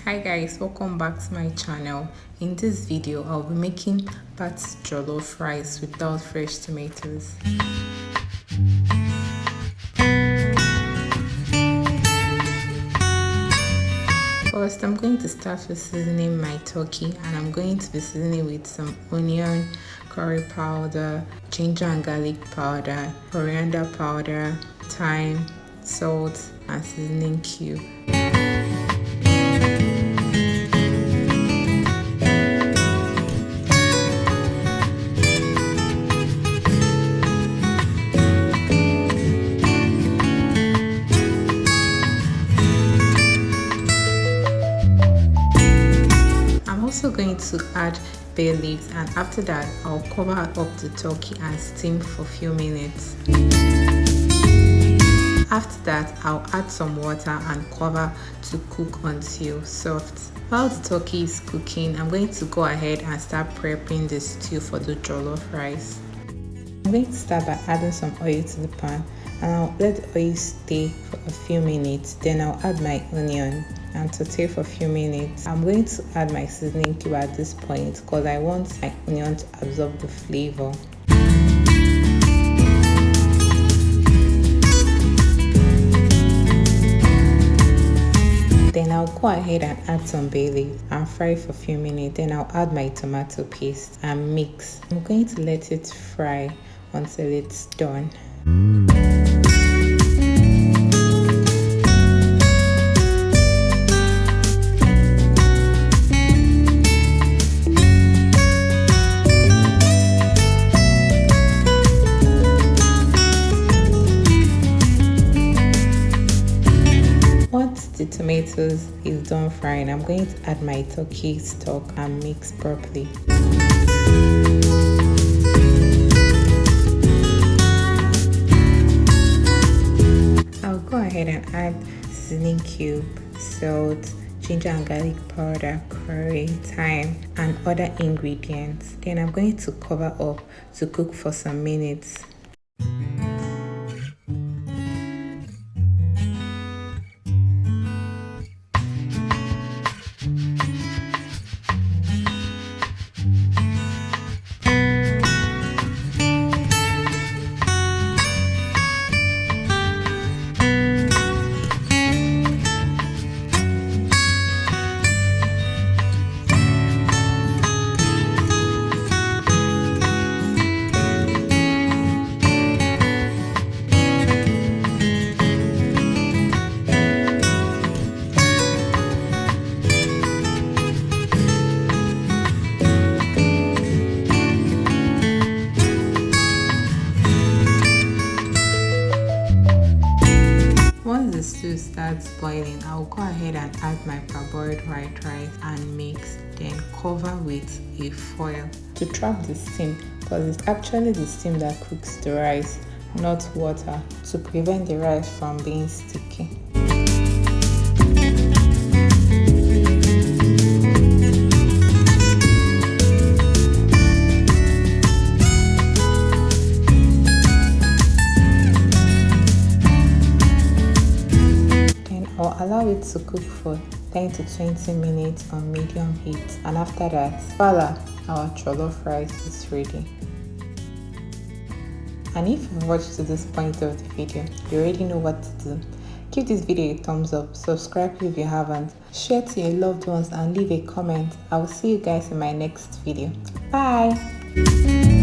Hi guys, welcome back to my channel. In this video I'll be making pat's jollof rice without fresh tomatoes. First, I'm going to start with seasoning my turkey, and I'm going to be seasoning with some onion, curry powder, ginger and garlic powder, coriander powder, thyme, salt, and seasoning cube. Also going to add bay leaves, and after that I'll cover up the turkey and steam for a few minutes. After that I'll add some water and cover to cook until soft. While the turkey is cooking, I'm going to go ahead and start prepping the stew for the jollof rice. I'm going to start by adding some oil to the pan, and I'll let the oil stay for a few minutes. Then I'll add my onion and saute for a few minutes. I'm going to add my seasoning cube at this point because I want my onion to absorb the flavor. Then I'll go ahead and add some bay leaves and fry for a few minutes. Then I'll add my tomato paste and mix. I'm going to let it fry until it's done. Once the tomatoes is done frying, I'm going to add my turkey stock and mix properly. I'll go ahead and add seasoning cube, salt, ginger and garlic powder, curry, thyme, and other ingredients. Then I'm going to cover up to cook for some minutes. Once the stew starts boiling, I'll go ahead and add my parboiled white rice and mix, then cover with a foil to trap the steam, because it's actually the steam that cooks the rice, not water, to prevent the rice from being sticky. Or allow it to cook for 10 to 20 minutes on medium heat, and after that, voila, our jollof rice is ready. And if you've watched to this point of the video, you already know what to do. Give this video a thumbs up, subscribe if you haven't, share to your loved ones, and leave a comment. I will see you guys in my next video. Bye!